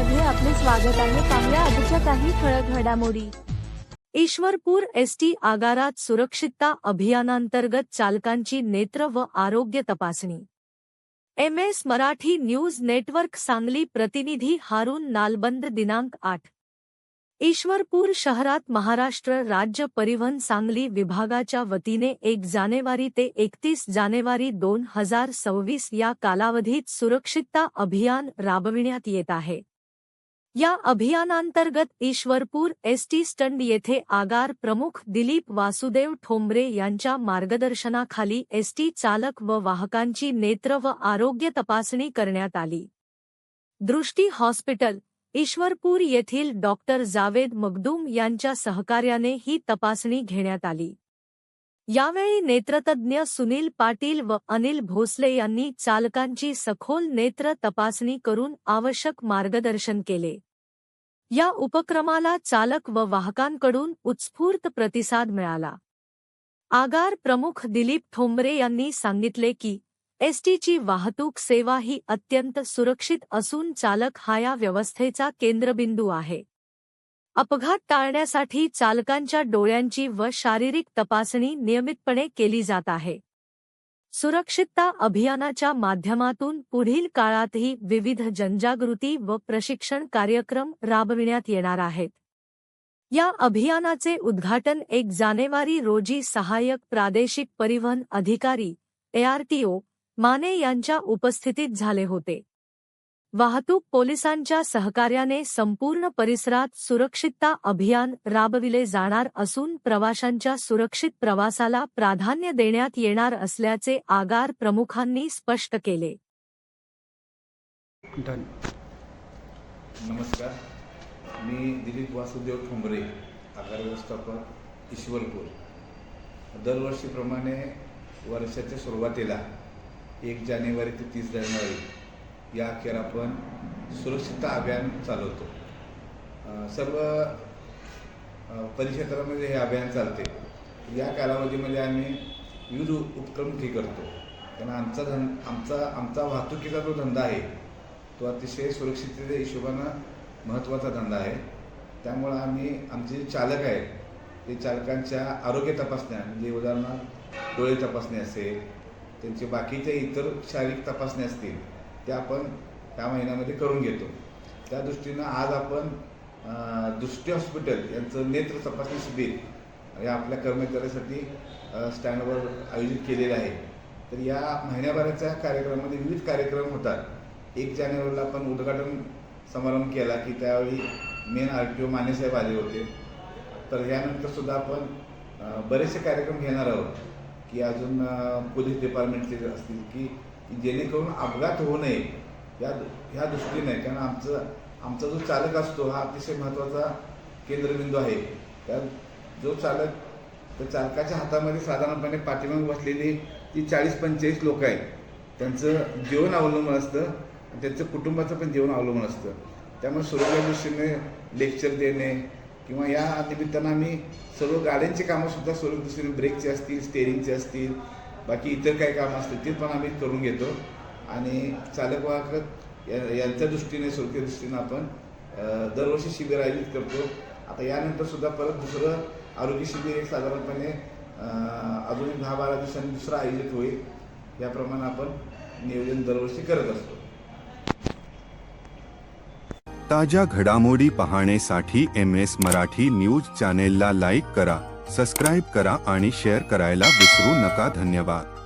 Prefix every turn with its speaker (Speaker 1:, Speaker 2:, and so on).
Speaker 1: मध्ये आपले स्वागत आहे। पाहूया आजच्या काही ठळक घडामोडी। ईश्वरपूर एसटी आगारात सुरक्षितता अभियानांतर्गत चालकांची नेत्र व आरोग्य तपासणी। MS Marathi news network Sangli प्रतिनिधी हारून नालबंद दिनांक 8 ईश्वरपूर शहरात महाराष्ट्र राज्य परिवहन सांगली विभागाच्या वतीने 1 जानेवारी ते 31 जानेवारी 2026 या कालावधीत सुरक्षितता अभियान राबविण्यात येत आहे। या अभियानांतर्गत ईश्वरपूर एसटी स्टँड येथे आगार प्रमुख दिलीप वासुदेव ठोंबरे यांच्या मार्गदर्शनाखाली एसटी चालक व वाहकांची नेत्र व आरोग्य तपासणी करण्यात आली। दृष्टी हॉस्पिटल ईश्वरपूर येथील डॉक्टर जावेद मगदूम यांच्या सहकार्याने ही तपासणी घेण्यात आली। यावेळी नेत्रतज्ञ सुनील पाटील व अनिल भोसले यांनी चालकांची सखोल नेत्र तपासणी करून आवश्यक मार्गदर्शन केले। या उपक्रमाला चालक व वाहकांकडून उत्स्फूर्त प्रतिसाद मिळाला। आगार प्रमुख दिलीप ठोंबरे यांनी सांगितले की एसटीची वाहतूक सेवा ही अत्यंत सुरक्षित असून चालक हा या व्यवस्थेचा केंद्रबिंदू आहे। अपघात टाळण्यासाठी चालकांच्या डोळ्यांची व शारीरिक तपासणी नियमितपणे केली जात आहे। सुरक्षितता अभियानाच्या माध्यमातून पुढील काळातही विविध जनजागृती व प्रशिक्षण कार्यक्रम राबविण्यात येणार आहेत। या अभियानाचे उद्घाटन 1 जानेवारी रोजी सहाय्यक प्रादेशिक परिवहन अधिकारी ARTO माने यांच्या उपस्थितीत झाले होते। वाहतूक पोलिसांच्या सहकार्याने संपूर्ण परिसरात सुरक्षितता अभियान राबविले जाणार असून प्रवाशांच्या सुरक्षित प्रवासाला प्राधान्य देण्यात येणार असल्याचे आगार प्रमुखांनी स्पष्ट केले।
Speaker 2: नमस्कार, मी दिलीप वासुदेव ठोंबरे, आगार व्यवस्थापक ईश्वरपूर। दरवर्षीप्रमाणे वर्षाच्या सुरुवातीला 1 जानेवारी ते 30 जानेवारी या अखेर आपण सुरक्षितता अभियान चालवतो। सर्व परिक्षेत्रामध्ये हे अभियान चालते। या कालावधीमध्ये आम्ही विविध उपक्रम करतो, कारण आमचा वाहतुकीचा जो धंदा आहे तो अतिशय सुरक्षिततेच्या हिशोबानं महत्त्वाचा धंदा आहे। त्यामुळे आम्ही आमचे जे चालक आहेत ते चालकांच्या आरोग्य तपासण्या, म्हणजे उदाहरणार्थ डोळे तपासणी असेल, त्यांचे बाकीच्या इतर शारीरिक तपासण्या असतील, त्या आपण त्या महिन्यामध्ये करून घेतो। त्या दृष्टीनं आज आपण दृष्टी हॉस्पिटल यांचं नेत्र तपासणी शिबिर या आपल्या कर्मचाऱ्यांसाठी स्टँडवर आयोजित केलेलं आहे। तर या महिन्याभराच्या कार्यक्रमामध्ये विविध कार्यक्रम होतात। 1 जानेवारीला आपण उद्घाटन समारंभ केला की त्यावेळी मेन RTO मानेसाहेब आले होते। तर यानंतर सुद्धा आपण बरेचसे कार्यक्रम घेणार आहोत की अजून पोलीस डिपार्टमेंटचे असतील की जेणेकरून अपघात होऊ नये ह्या दृष्टीने, कारण आमचा जो चालक असतो हा अतिशय महत्त्वाचा केंद्रबिंदू आहे। त्या जो चालक, त्या चालकाच्या हातामध्ये साधारणपणे पाठीमागे बसलेली ती 40-45 लोक आहेत, त्यांचं जीवन अवलंबून असतं, त्यांचं कुटुंबाचं पण जीवन अवलंबून असतं। त्यामुळे सुरक्षेच्या दृष्टीने लेक्चर देणे किंवा या निमित्तानं आम्ही सर्व गाड्यांची कामंसुद्धा सुरक्षित दृष्टीने, ब्रेकचे असतील, स्टेअरिंगचे असतील, बाकी इतर काही कामं असतील ते पण आम्ही करून घेतो। आणि चालक वाहक यांच्या दृष्टीने, सुरक्षेच्या दृष्टीने आपण दरवर्षी शिबिर आयोजित करतो। आता यानंतर सुद्धा परत दुसरं आरोग्य शिबिर एक साधारणपणे अजून 10-12 दिवसांनी दुसरं आयोजित होईल। याप्रमाणे आपण नियोजन दरवर्षी करत असतो।
Speaker 3: ताज्या घडामोडी पाहण्यासाठी MS मराठी न्यूज चॅनेलला लाईक करा, सबस्क्राईब करा आणि शेअर करायला विसरू नका। धन्यवाद।